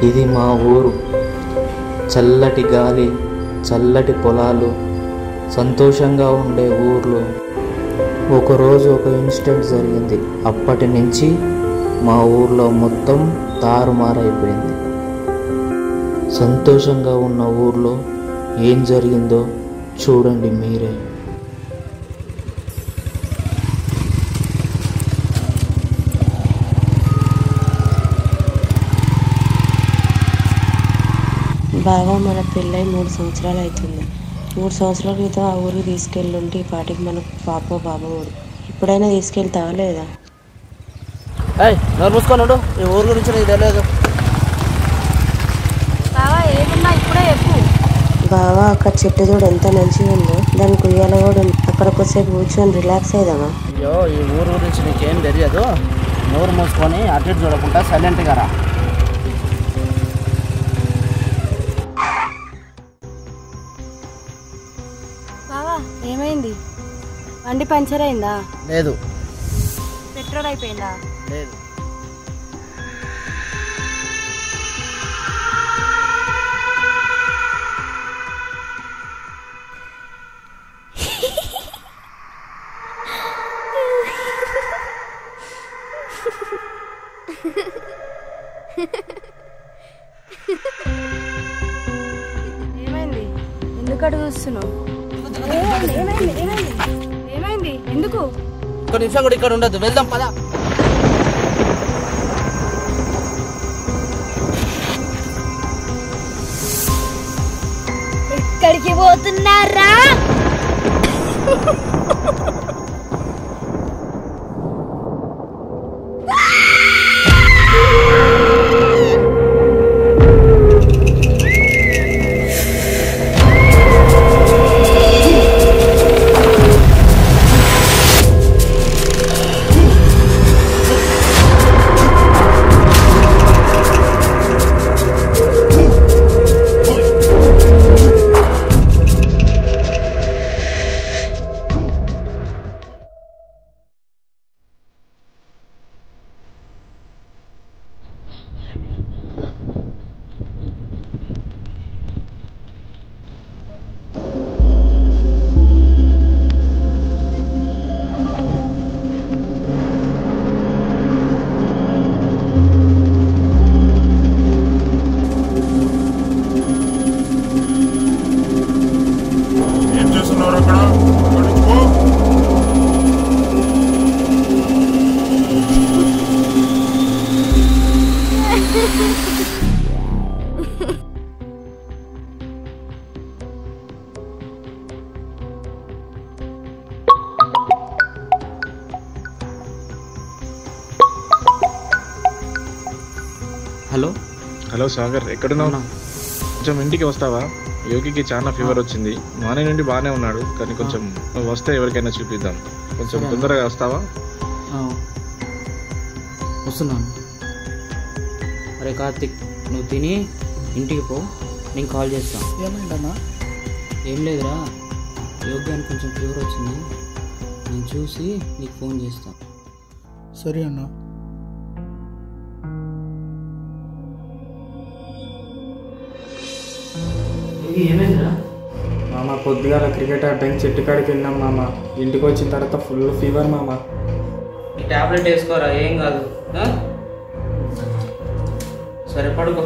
ఇది మా ఊరు. చల్లటి గాలి, చల్లటి పొలాలు, సంతోషంగా ఉండే ఊర్లో ఒకరోజు ఒక ఇన్సిడెంట్ జరిగింది. అప్పటి నుంచి మా ఊర్లో మొత్తం తారుమారైపోయింది. సంతోషంగా ఉన్న ఊర్లో ఏం జరిగిందో చూడండి మీరే. బాగా మన పెళ్ళై 3 సంవత్సరాలు అవుతుంది. 3 సంవత్సరాల క్రితం ఆ ఊరికి తీసుకెళ్ళుంటే ఈ పాటికి మనకు పాప బాబోడు. ఇప్పుడైనా తీసుకెళ్తావా లేదా? నోరు మూసుకొని ఉండు. ఈ ఊరు గురించి నీకు తెలియదు. బావా అక్కడ చెట్టు చూడు ఎంత మంచిగా ఉందో. దానికి ఉయ్యాల కూడా ఉంది. అక్కడ కొద్దిసేపు కూర్చొని రిలాక్స్ అయిదామా? అయ్యో, ఈ ఊరు గురించి నీకేం తెలియదు. నోరు మూసుకొని అటు ఇటు చూడకుండా సైలెంట్గా రా. ఏమైంది? బండి పంచర్ అయిందా? లేదు. పెట్రోల్ అయిపోయిందా? లేదు. ఏమైంది? ఎందుకు అడుగు చూస్తున్నావు? ఏమైంది? ఎందుకు? ఒక నిమిషం కూడా ఇక్కడ ఉండదు. వెళ్దాం పదా. ఎక్కడికి పోతున్నారా? హలో హలో సాగర్, ఎక్కడున్నావు? కొంచెం ఇంటికి వస్తావా? యోగికి చాలా ఫీవర్ వచ్చింది. మార్నింగ్ నుండి బాగానే ఉన్నాడు, కానీ కొంచెం నువ్వు వస్తే ఎవరికైనా చూపిద్దాం. కొంచెం తొందరగా వస్తావా? వస్తున్నాను. అరే కార్తిక్, నువ్వు తిని ఇంటికి పో, నేను కాల్ చేస్తాను. ఏమైందన్నా? ఏం లేదురా, యోగ్యానికి కొంచెం ఫీవర్ వచ్చింది. నేను చూసి నీకు ఫోన్ చేస్తాను. సరే అన్నా. ఏమైందిరా? మామ పొద్దుగాల క్రికెట్ ఆడడానికి చెట్టు కాడికి వెళ్ళినాం మామ. ఇంటికి వచ్చిన తర్వాత ఫుల్ ఫీవర్ మామ. ఈ టాబ్లెట్ వేసుకోరా, ఏం కాదు. సరే పడుకో.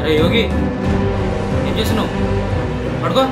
అరే యోగి ఏం చేస్తున్నావు? పడుకో.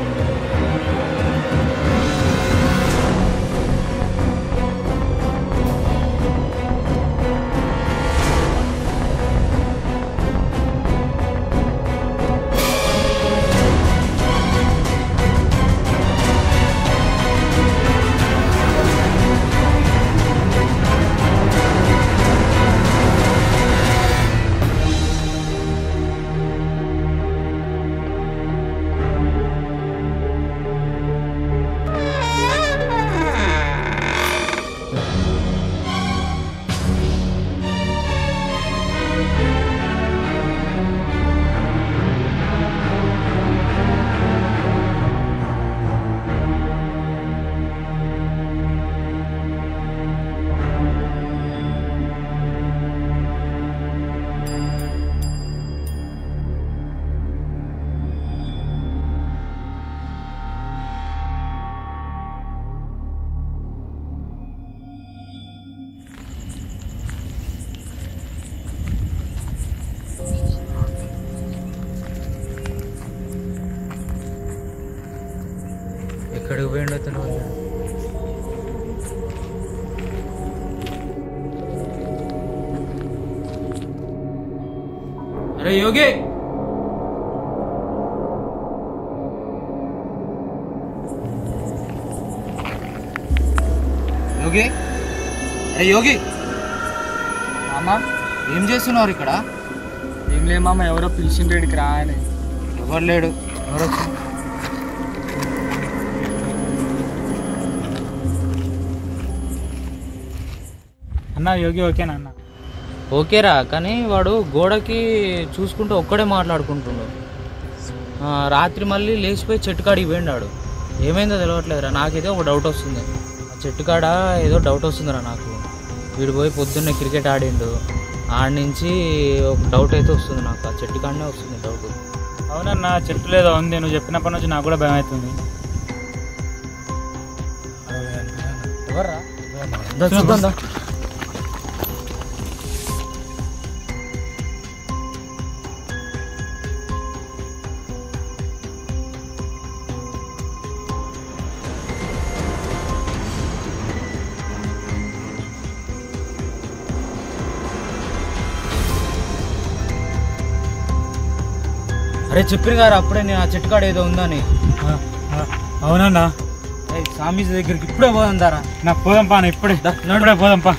ఎక్కడికి పోయిండో తెలియదు. అరే యోగి యోగి అరే యోగి మామ ఏం చేస్తున్నారు ఇక్కడ? ఏం లేదు మామ, ఎవరో పిలిచిండ్రు ఇక్కడికి రా అని. ఎవరు లేడు. ఎవరు వచ్చి అన్న యోగి ఓకేనా అన్న? ఓకేరా, కానీ వాడు గోడకి చూసుకుంటూ ఒక్కడే మాట్లాడుకుంటుండు. రాత్రి మళ్ళీ లేచిపోయి చెట్టుకాడికి పోయిండాడు. ఏమైందో తెలియట్లేదురా, నాకైతే ఒక డౌట్ వస్తుంది. ఆ చెట్టుకాడ ఏదో డౌట్ వస్తుందిరా నాకు. వీడు పోయి పొద్దున్నే క్రికెట్ ఆడిండు, ఆడి నుంచి ఒక డౌట్ అయితే వస్తుంది నాకు. ఆ చెట్టు కాడనే వస్తుంది డౌట్. అవునన్నా, చెట్టు లేదో ఉంది. నువ్వు చెప్పినప్పటి నుంచి నాకు కూడా భయం అవుతుంది. ఎవర్రా? చూద్దా. అరే చెప్పిన గారు అప్పుడే నేను ఆ చెట్టు కాడ ఏదో ఉందని. అవునన్నా, స్వామీజీ దగ్గరికి ఇప్పుడే పోదాం దారా. నాకు పోదాంపా, ఇప్పుడే పోదాంపా.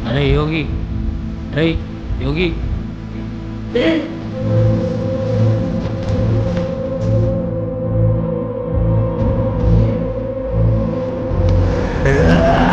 అరే యోగి, రే యోగి, Yeah.